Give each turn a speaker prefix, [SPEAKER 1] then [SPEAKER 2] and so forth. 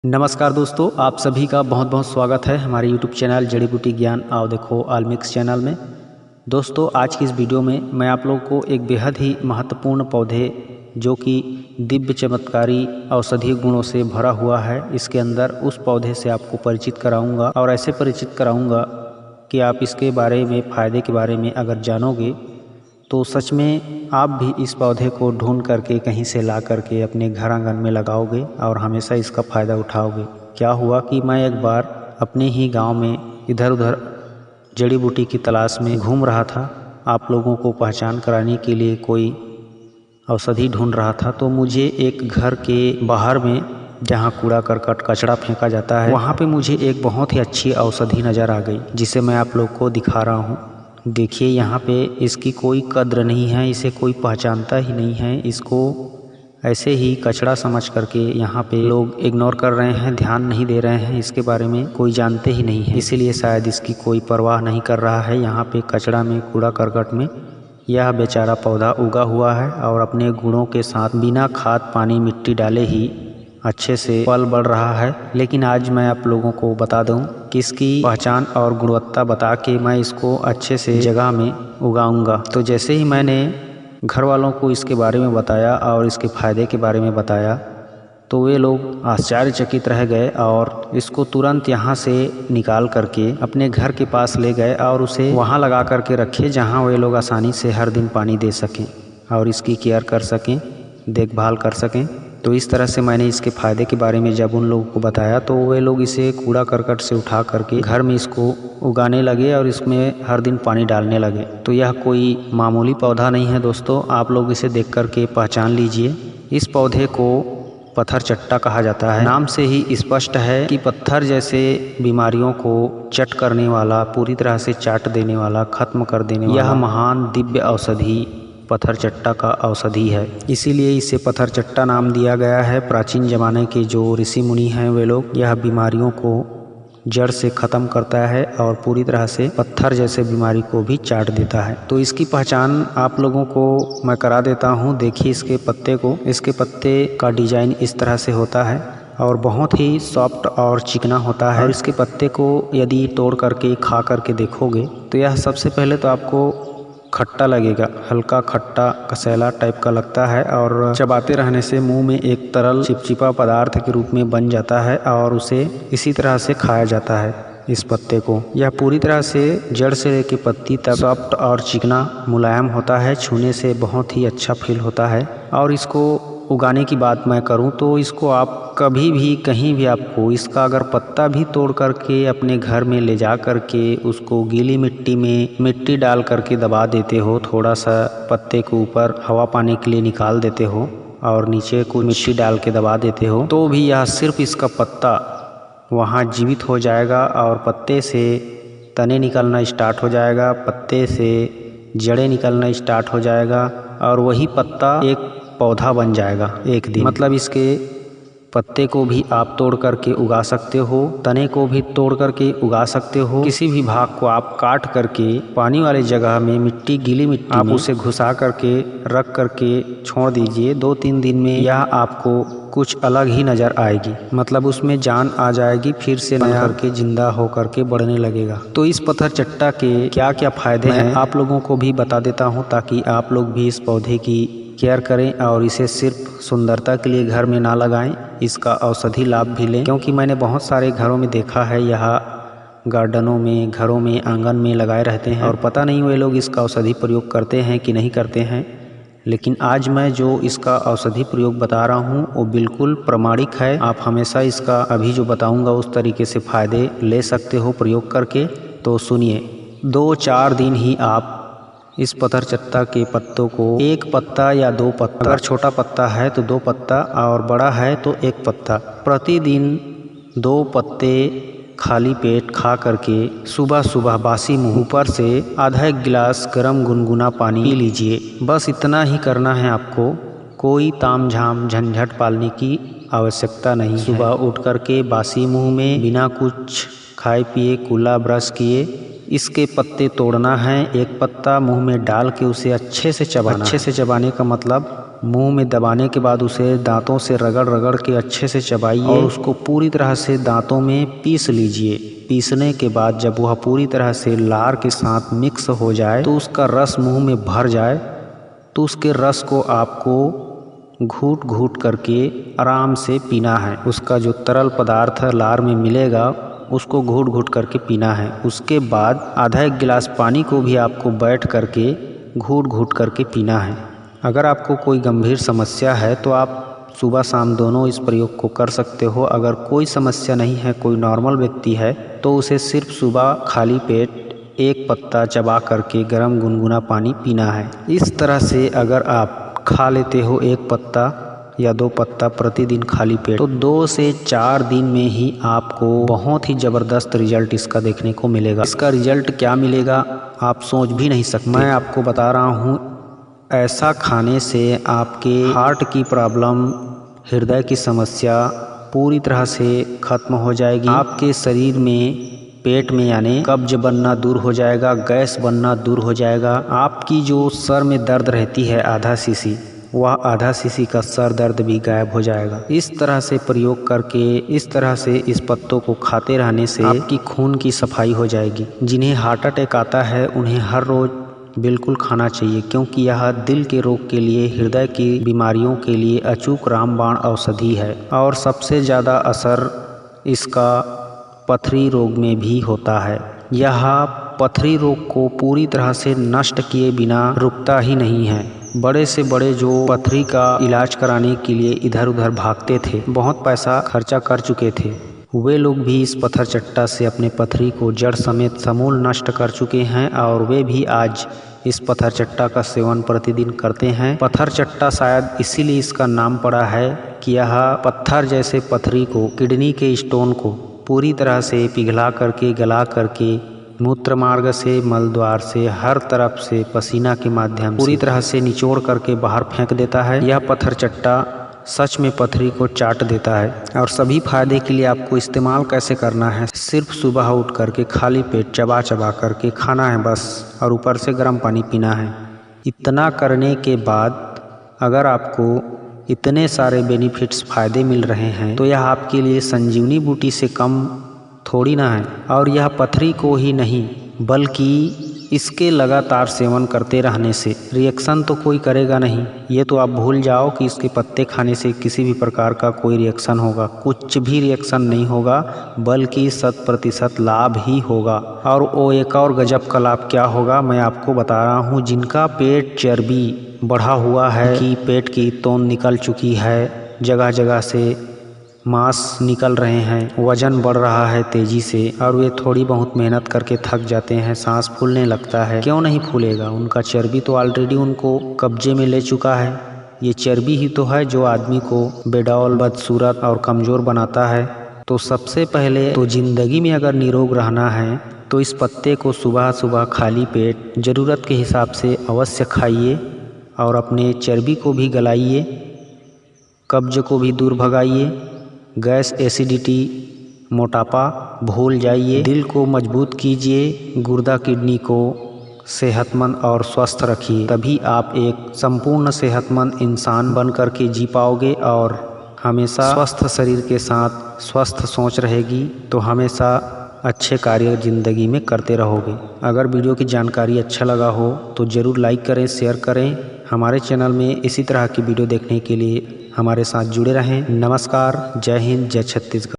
[SPEAKER 1] नमस्कार दोस्तों, आप सभी का बहुत बहुत स्वागत है हमारे YouTube चैनल जड़ी बूटी ज्ञान आओ देखो आलमिक्स चैनल में। दोस्तों, आज की इस वीडियो में मैं आप लोगों को एक बेहद ही महत्वपूर्ण पौधे जो कि दिव्य चमत्कारी औषधीय गुणों से भरा हुआ है, इसके अंदर उस पौधे से आपको परिचित कराऊंगा और ऐसे परिचित कराऊंगा कि आप इसके बारे में, फ़ायदे के बारे में अगर जानोगे तो सच में आप भी इस पौधे को ढूंढ करके कहीं से ला करके अपने घर आंगन में लगाओगे और हमेशा इसका फ़ायदा उठाओगे। क्या हुआ कि मैं एक बार अपने ही गांव में इधर उधर जड़ी बूटी की तलाश में घूम रहा था, आप लोगों को पहचान कराने के लिए कोई औषधि ढूंढ रहा था। तो मुझे एक घर के बाहर में जहाँ कूड़ा करकट कचरा फेंका जाता है, वहाँ पे मुझे एक बहुत ही अच्छी औषधि नज़र आ गई, जिसे मैं आप लोग को दिखा रहा हूँ। देखिए, यहाँ पे इसकी कोई कद्र नहीं है, इसे कोई पहचानता ही नहीं है। इसको ऐसे ही कचरा समझ करके यहाँ पे लोग इग्नोर कर रहे हैं, ध्यान नहीं दे रहे हैं, इसके बारे में कोई जानते ही नहीं है, इसीलिए शायद इसकी कोई परवाह नहीं कर रहा है। यहाँ पे कचरा में, कूड़ा करकट में यह बेचारा पौधा उगा हुआ है और अपने गुणों के साथ बिना खाद पानी मिट्टी डाले ही अच्छे से फल बढ़ रहा है। लेकिन आज मैं आप लोगों को बता दूं कि इसकी पहचान और गुणवत्ता बता के मैं इसको अच्छे से जगह में उगाऊंगा। तो जैसे ही मैंने घर वालों को इसके बारे में बताया और इसके फ़ायदे के बारे में बताया, तो वे लोग आश्चर्यचकित रह गए और इसको तुरंत यहाँ से निकाल करके अपने घर के पास ले गए और उसे वहाँ लगा करके रखे, जहाँ वे लोग आसानी से हर दिन पानी दे सकें और इसकी केयर कर सकें, देखभाल कर सकें। तो इस तरह से मैंने इसके फ़ायदे के बारे में जब उन लोगों को बताया, तो वे लोग इसे कूड़ा करकट से उठा करके घर में इसको उगाने लगे और इसमें हर दिन पानी डालने लगे। तो यह कोई मामूली पौधा नहीं है दोस्तों, आप लोग इसे देख करके पहचान लीजिए। इस पौधे को पत्थर चट्टा कहा जाता है। नाम से ही स्पष्ट है कि पत्थर जैसे बीमारियों को चट करने वाला, पूरी तरह से चाट देने वाला, खत्म कर देने वाला यह महान दिव्य औषधि पत्थर चट्टा का औषधि है, इसीलिए इसे पत्थर चट्टा नाम दिया गया है। प्राचीन जमाने के जो ऋषि मुनि हैं, वे लोग यह बीमारियों को जड़ से ख़त्म करता है और पूरी तरह से पत्थर जैसे बीमारी को भी चाट देता है। तो इसकी पहचान आप लोगों को मैं करा देता हूँ। देखिए इसके पत्ते को, इसके पत्ते का डिजाइन इस तरह से होता है और बहुत ही सॉफ्ट और चिकना होता है। और इसके पत्ते को यदि तोड़ करके खा करके देखोगे तो यह सबसे पहले तो आपको खट्टा लगेगा, हल्का खट्टा कसैला टाइप का लगता है और चबाते रहने से मुंह में एक तरल चिपचिपा पदार्थ के रूप में बन जाता है और उसे इसी तरह से खाया जाता है। इस पत्ते को यह पूरी तरह से जड़ से लेकर पत्ती तक सॉफ्ट और चिकना मुलायम होता है, छूने से बहुत ही अच्छा फील होता है। और इसको उगाने की बात मैं करूं तो इसको आप कभी भी कहीं भी आपको इसका अगर पत्ता भी तोड़ करके अपने घर में ले जा करके उसको गीली मिट्टी में मिट्टी डाल करके दबा देते हो, थोड़ा सा पत्ते के ऊपर हवा पाने के लिए निकाल देते हो और नीचे को मिट्टी डाल के दबा देते हो, तो भी यह सिर्फ इसका पत्ता वहाँ जीवित हो जाएगा और पत्ते से तने निकलना स्टार्ट हो जाएगा, पत्ते से जड़ें निकलना स्टार्ट हो जाएगा और वही पत्ता एक पौधा बन जाएगा एक दिन। मतलब इसके पत्ते को भी आप तोड़ करके उगा सकते हो, तने को भी तोड़ करके उगा सकते हो, किसी भी भाग को आप काट करके पानी वाली जगह में मिट्टी, गीली मिट्टी आप उसे घुसा करके रख करके छोड़ दीजिए। 2-3 दिन में यह आपको कुछ अलग ही नज़र आएगी, मतलब उसमें जान आ जाएगी, फिर से नया करके जिंदा हो करके बढ़ने लगेगा। तो इस पत्थर चट्टा के क्या क्या फ़ायदे हैं आप लोगों को भी बता देता हूँ, ताकि आप लोग भी इस पौधे की केयर करें और इसे सिर्फ सुंदरता के लिए घर में ना लगाएं, इसका औषधि लाभ भी लें। क्योंकि मैंने बहुत सारे घरों में देखा है, यह गार्डनों में, घरों में, आंगन में लगाए रहते हैं और पता नहीं वे लोग इसका औषधि प्रयोग करते हैं कि नहीं करते हैं। लेकिन आज मैं जो इसका औषधि प्रयोग बता रहा हूँ वो बिल्कुल प्रमाणिक है। आप हमेशा इसका अभी जो बताऊँगा उस तरीके से फ़ायदे ले सकते हो प्रयोग करके। तो सुनिए, 2-4 दिन ही आप इस पत्थर चट्टा के पत्तों को, एक पत्ता या 2 पत्ता, अगर छोटा पत्ता है तो 2 पत्ता और बड़ा है तो 1 पत्ता, प्रतिदिन 2 पत्ते खाली पेट खा करके सुबह सुबह बासी मुंह ऊपर से आधा 1 गिलास गर्म गुनगुना पानी पी लीजिए। बस इतना ही करना है आपको, कोई ताम झाम झंझट पालने की आवश्यकता नहीं है। सुबह उठ करके बासी मुंह में बिना कुछ खाए पिए, कुल्ला ब्रश किए इसके पत्ते तोड़ना है, 1 पत्ता मुंह में डाल के उसे अच्छे से चबाना। अच्छे से चबाने का मतलब मुंह में दबाने के बाद उसे दांतों से रगड़ रगड़ के अच्छे से चबाइए और उसको पूरी तरह से दांतों में पीस लीजिए। पीसने के बाद जब वह पूरी तरह से लार के साथ मिक्स हो जाए तो उसका रस मुंह में भर जाए तो उसके रस को आपको घूट घूट करके आराम से पीना है। उसका जो तरल पदार्थ लार में मिलेगा उसको घूट घूट करके पीना है। उसके बाद आधा एक गिलास पानी को भी आपको बैठ करके घूट घूट करके पीना है। अगर आपको कोई गंभीर समस्या है तो आप सुबह शाम दोनों इस प्रयोग को कर सकते हो। अगर कोई समस्या नहीं है, कोई नॉर्मल व्यक्ति है, तो उसे सिर्फ सुबह खाली पेट एक पत्ता चबा करके गर्म गुनगुना पानी पीना है। इस तरह से अगर आप खा लेते हो एक पत्ता या 2 पत्ता प्रतिदिन खाली पेट, तो 2 से 4 दिन में ही आपको बहुत ही ज़बरदस्त रिजल्ट इसका देखने को मिलेगा। इसका रिजल्ट क्या मिलेगा आप सोच भी नहीं सकते। मैं आपको बता रहा हूँ, ऐसा खाने से आपके हार्ट की प्रॉब्लम, हृदय की समस्या पूरी तरह से खत्म हो जाएगी। आपके शरीर में पेट में यानी कब्ज बनना दूर हो जाएगा, गैस बनना दूर हो जाएगा। आपकी जो सर में दर्द रहती है आधा सीसी, वह आधा सीसी का सर दर्द भी गायब हो जाएगा। इस तरह से प्रयोग करके, इस तरह से इस पत्तों को खाते रहने से आपकी खून की सफाई हो जाएगी। जिन्हें हार्ट अटैक आता है उन्हें हर रोज बिल्कुल खाना चाहिए, क्योंकि यह दिल के रोग के लिए, हृदय की बीमारियों के लिए अचूक रामबाण औषधि है। और सबसे ज़्यादा असर इसका पथरी रोग में भी होता है। यह पथरी रोग को पूरी तरह से नष्ट किए बिना रुकता ही नहीं है। बड़े से बड़े जो पथरी का इलाज कराने के लिए इधर उधर भागते थे, बहुत पैसा खर्चा कर चुके थे, वे लोग भी इस पत्थर चट्टा से अपने पथरी को जड़ समेत समूल नष्ट कर चुके हैं। और वे भी आज इस पत्थर चट्टा का सेवन प्रतिदिन करते हैं। पत्थर चट्टा शायद इसीलिए इसका नाम पड़ा है कि यह पत्थर जैसे पथरी को, किडनी के स्टोन को पूरी तरह से पिघला करके, गला करके, मूत्र मार्ग से, मल द्वार से, हर तरफ से पसीना के माध्यम से पूरी तरह से निचोड़ करके बाहर फेंक देता है। यह पत्थर चट्टा सच में पथरी को चाट देता है। और सभी फायदे के लिए आपको इस्तेमाल कैसे करना है, सिर्फ सुबह उठ करके खाली पेट चबा चबा करके खाना है बस, और ऊपर से गर्म पानी पीना है। इतना करने के बाद अगर आपको इतने सारे बेनिफिट्स फ़ायदे मिल रहे हैं तो यह आपके लिए संजीवनी बूटी से कम थोड़ी ना है। और यह पथरी को ही नहीं बल्कि इसके लगातार सेवन करते रहने से रिएक्शन तो कोई करेगा नहीं। ये तो आप भूल जाओ कि इसके पत्ते खाने से किसी भी प्रकार का कोई रिएक्शन होगा, कुछ भी रिएक्शन नहीं होगा, बल्कि 100% लाभ ही होगा। और वो एक और गजब का लाभ क्या होगा मैं आपको बता रहा हूँ। जिनका पेट चर्बी बढ़ा हुआ है, कि पेट की तोंद निकल चुकी है, जगह जगह से मांस निकल रहे हैं, वजन बढ़ रहा है तेज़ी से, और वे थोड़ी बहुत मेहनत करके थक जाते हैं, सांस फूलने लगता है। क्यों नहीं फूलेगा? उनका चर्बी तो ऑलरेडी उनको कब्जे में ले चुका है। ये चर्बी ही तो है जो आदमी को बेडौल, बदसूरत और कमज़ोर बनाता है। तो सबसे पहले तो ज़िंदगी में अगर निरोग रहना है तो इस पत्ते को सुबह सुबह खाली पेट ज़रूरत के हिसाब से अवश्य खाइए और अपने चर्बी को भी गलाइए, कब्ज को भी दूर भगाइए, गैस, एसिडिटी, मोटापा भूल जाइए, दिल को मजबूत कीजिए, गुर्दा किडनी को सेहतमंद और स्वस्थ रखिए। तभी आप एक संपूर्ण सेहतमंद इंसान बन कर के जी पाओगे और हमेशा स्वस्थ शरीर के साथ स्वस्थ सोच रहेगी, तो हमेशा अच्छे कार्य ज़िंदगी में करते रहोगे। अगर वीडियो की जानकारी अच्छा लगा हो तो ज़रूर लाइक करें, शेयर करें। हमारे चैनल में इसी तरह की वीडियो देखने के लिए हमारे साथ जुड़े रहें। नमस्कार, जय हिंद, जय छत्तीसगढ़।